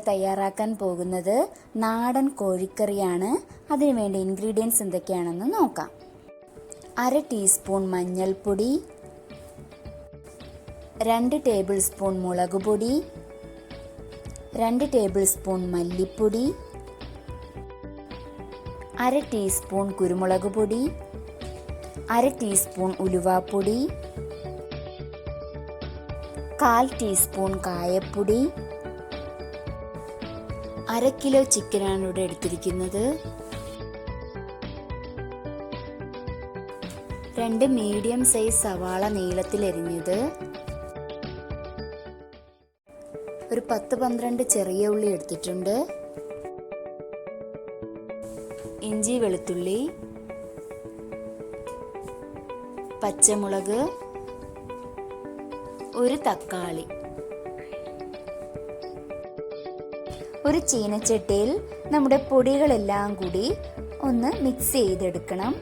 തയ്യാറാക്കാൻ പോകുന്നത് നാടൻ കോഴിക്കറിയാണ്. അതിനുവേണ്ട ഇൻഗ്രീഡിയൻസ് എന്തൊക്കെയാണെന്ന് നോക്കാം. 1/2 ടീസ്പൂൺ മഞ്ഞൾപ്പൊടി, 2 ടേബിൾ സ്പൂൺ മുളക് പൊടി, 2 ടേബിൾ സ്പൂൺ മല്ലിപ്പൊടി, 1/2 ടീസ്പൂൺ കുരുമുളക് പൊടി, 1/2 ടീസ്പൂൺ ഉലുവാപ്പൊടി, 1/4 ടീസ്പൂൺ കായപ്പൊടി. 1/2 കിലോ ചിക്കനാണ് ഇവിടെ എടുത്തിരിക്കുന്നത്. 2 മീഡിയം സൈസ് സവാള നീളത്തിലരിഞ്ഞത്, ഒരു 10-12 ചെറിയ ഉള്ളി എടുത്തിട്ടുണ്ട്, ഇഞ്ചി വെളുത്തുള്ളി, പച്ചമുളക്, ഒരു തക്കാളി. ഒരു ചീനച്ചട്ടിയിൽ നമ്മുടെ പൊടികളെല്ലാം കൂടി ഒന്ന് മിക്സ് ചെയ്തെടുക്കണം.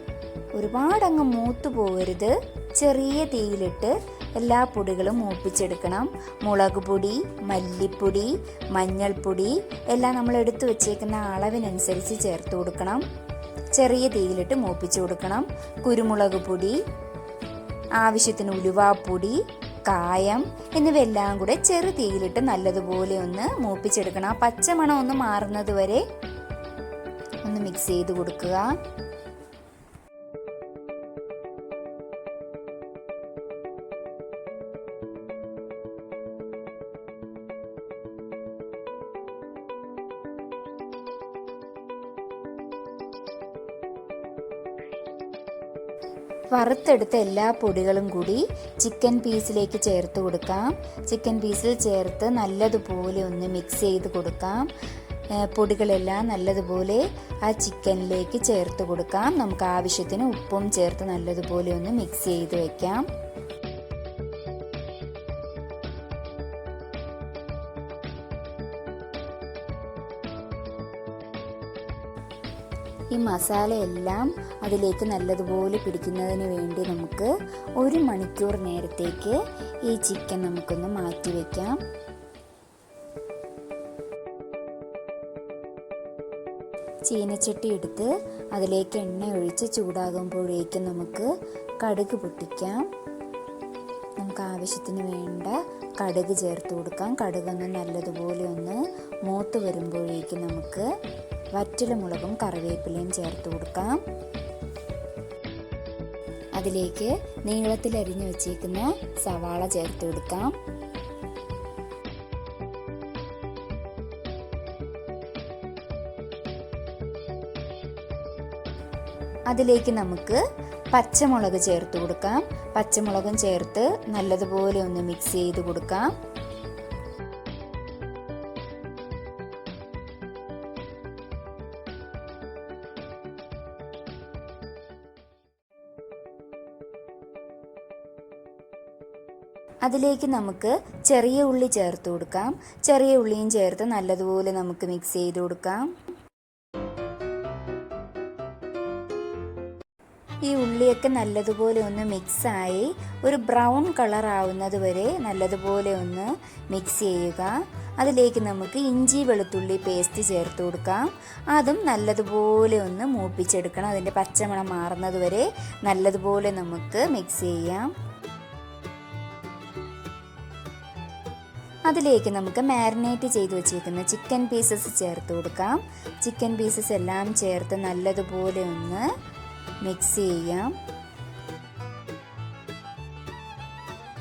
ഒരുപാടങ്ങ് മൂത്തു പോകരുത്. ചെറിയ തീയിലിട്ട് എല്ലാ പൊടികളും മൂപ്പിച്ചെടുക്കണം. മുളക് പൊടി, മല്ലിപ്പൊടി, മഞ്ഞൾപ്പൊടി എല്ലാം നമ്മൾ എടുത്തു വച്ചേക്കുന്ന അളവിനനുസരിച്ച് ചേർത്ത് കൊടുക്കണം. ചെറിയ തീയിലിട്ട് മൂപ്പിച്ചു കൊടുക്കണം. കുരുമുളക് പൊടി, ആവശ്യത്തിന് ഉലുവാപ്പൊടി, കായം എന്നിവയെല്ലാം കൂടെ ചെറു തീയിലിട്ട് നല്ലതുപോലെ ഒന്ന് മൂപ്പിച്ചെടുക്കണം. ആ പച്ചമണം ഒന്ന് മാറുന്നത് വരെ ഒന്ന് മിക്സ് ചെയ്ത് കൊടുക്കുക. വറുത്തെടുത്ത എല്ലാ പൊടികളും കൂടി ചിക്കൻ പീസിലേക്ക് ചേർത്ത് കൊടുക്കാം. ചിക്കൻ പീസിൽ ചേർത്ത് നല്ലതുപോലെ ഒന്ന് മിക്സ് ചെയ്ത് കൊടുക്കാം. പൊടികളെല്ലാം നല്ലതുപോലെ ആ ചിക്കനിലേക്ക് ചേർത്ത് കൊടുക്കാം. നമുക്ക് ആവശ്യത്തിന് ഉപ്പും ചേർത്ത് നല്ലതുപോലെ ഒന്ന് മിക്സ് ചെയ്ത് വയ്ക്കാം. ഈ മസാലയെല്ലാം അതിലേക്ക് നല്ലതുപോലെ പിടിക്കുന്നതിന് വേണ്ടി നമുക്ക് 1 മണിക്കൂർ നേരത്തേക്ക് ഈ ചിക്കൻ നമുക്കൊന്ന് മാറ്റി വയ്ക്കാം. ചീനച്ചട്ടി എടുത്ത് അതിലേക്ക് എണ്ണ ഒഴിച്ച് ചൂടാകുമ്പോഴേക്കും നമുക്ക് കടുക് പൊട്ടിക്കാം. നമുക്ക് ആവശ്യത്തിന് വേണ്ട കടുക് ചേർത്ത് കൊടുക്കാം. കടുകൊന്ന് നല്ലതുപോലെ ഒന്ന് മൂത്ത് വരുമ്പോഴേക്കും നമുക്ക് വറ്റൽമുളകും കറിവേപ്പിലയും ചേർത്ത് കൊടുക്കാം. അതിലേക്ക് നീളത്തിൽ അരിഞ്ഞു വെച്ചേക്കുന്ന സവാള ചേർത്ത് കൊടുക്കാം. അതിലേക്ക് നമുക്ക് പച്ചമുളക് ചേർത്ത് കൊടുക്കാം. പച്ചമുളകും ചേർത്ത് നല്ലതുപോലെ ഒന്ന് മിക്സ് ചെയ്ത് കൊടുക്കാം. അതിലേക്ക് നമുക്ക് ചെറിയ ഉള്ളി ചേർത്ത് കൊടുക്കാം. ചെറിയ ഉള്ളിയും ചേർത്ത് നല്ലതുപോലെ നമുക്ക് മിക്സ് ചെയ്ത് കൊടുക്കാം. ഈ ഉള്ളിയൊക്കെ നല്ലതുപോലെ ഒന്ന് മിക്സായി ഒരു ബ്രൗൺ കളർ ആവുന്നത് വരെ നല്ലതുപോലെ ഒന്ന് മിക്സ് ചെയ്യുക. അതിലേക്ക് നമുക്ക് ഇഞ്ചി വെളുത്തുള്ളി പേസ്റ്റ് ചേർത്ത് കൊടുക്കാം. അതും നല്ലതുപോലെ ഒന്ന് മൂപ്പിച്ചെടുക്കണം. അതിൻ്റെ പച്ചമണം മാറുന്നത് വരെ നല്ലതുപോലെ നമുക്ക് മിക്സ് ചെയ്യാം. അതിലേക്ക് നമുക്ക് മാരിനേറ്റ് ചെയ്ത് വെച്ചിരിക്കുന്ന ചിക്കൻ പീസസ് ചേർത്ത് കൊടുക്കാം. ചിക്കൻ പീസസ് എല്ലാം ചേർത്ത് നല്ലതുപോലെ ഒന്ന് മിക്സ് ചെയ്യാം.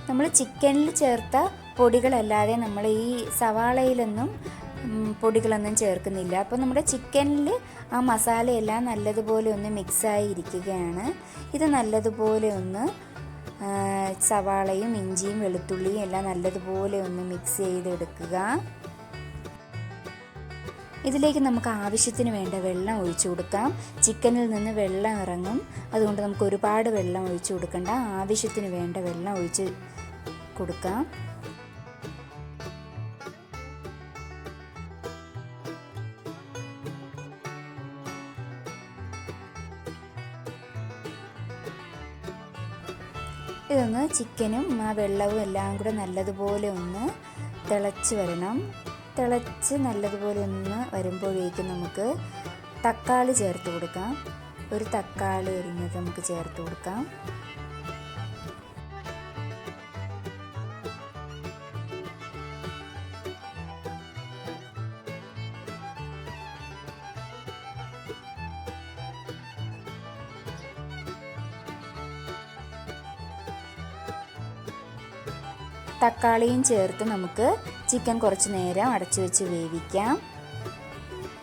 നമ്മൾ ചിക്കനിൽ ചേർത്ത പൊടികളല്ലാതെ നമ്മൾ ഈ സവാളയിലൊന്നും പൊടികളൊന്നും ചേർക്കുന്നില്ല. അപ്പോൾ നമ്മുടെ ചിക്കനിൽ ആ മസാലയെല്ലാം നല്ലതുപോലെ ഒന്ന് മിക്സായി ഇരിക്കുകയാണ്. ഇത് നല്ലതുപോലെ ഒന്ന് സവാളയും ഇഞ്ചിയും വെളുത്തുള്ളിയും എല്ലാം നല്ലതുപോലെ ഒന്ന് മിക്സ് ചെയ്തെടുക്കുക. ഇതിലേക്ക് നമുക്ക് ആവശ്യത്തിന് വേണ്ട വെള്ളം ഒഴിച്ചു കൊടുക്കാം. ചിക്കനിൽ നിന്ന് വെള്ളം ഇറങ്ങും. അതുകൊണ്ട് നമുക്ക് ഒരുപാട് വെള്ളം ഒഴിച്ചു കൊടുക്കണ്ട. ആവശ്യത്തിന് വേണ്ട വെള്ളം ഒഴിച്ച് കൊടുക്കാം. ഇതൊന്ന് ചിക്കനും ആ വെള്ളവും എല്ലാം കൂടെ നല്ലതുപോലെ ഒന്ന് തിളച്ച് വരണം. തിളച്ച് നല്ലതുപോലെ ഒന്ന് വരുമ്പോഴേക്കും നമുക്ക് തക്കാളി ചേർത്ത് കൊടുക്കാം. ഒരു തക്കാളി അരിഞ്ഞത് നമുക്ക് ചേർത്ത് കൊടുക്കാം. തക്കാളിയും ചേർത്ത് നമുക്ക് ചിക്കൻ കുറച്ച് നേരം അടച്ചു വെച്ച് വേവിക്കാം.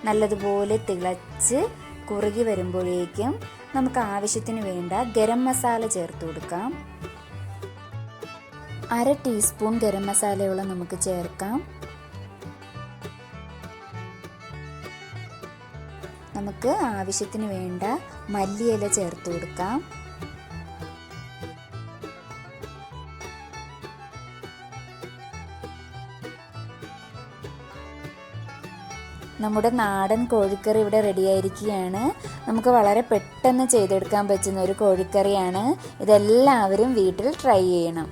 നല്ലതുപോലെ തിളച്ച് കുറുകി വരുമ്പോഴേക്കും നമുക്ക് ആവശ്യത്തിന് വേണ്ട ഗരം മസാല ചേർത്ത് കൊടുക്കാം. 1/2 ടീസ്പൂൺ ഗരം മസാലയോളം നമുക്ക് ചേർക്കാം. നമുക്ക് ആവശ്യത്തിന് വേണ്ട മല്ലിയില ചേർത്ത് കൊടുക്കാം. നമ്മുടെ നാടൻ കോഴിക്കറി ഇവിടെ റെഡിയായിരിക്കുകയാണ്. നമുക്ക് വളരെ പെട്ടെന്ന് ചെയ്തെടുക്കാൻ പറ്റുന്ന ഒരു കോഴിക്കറിയാണ്. ഇതെല്ലാവരും വീട്ടിൽ ട്രൈ ചെയ്യണം.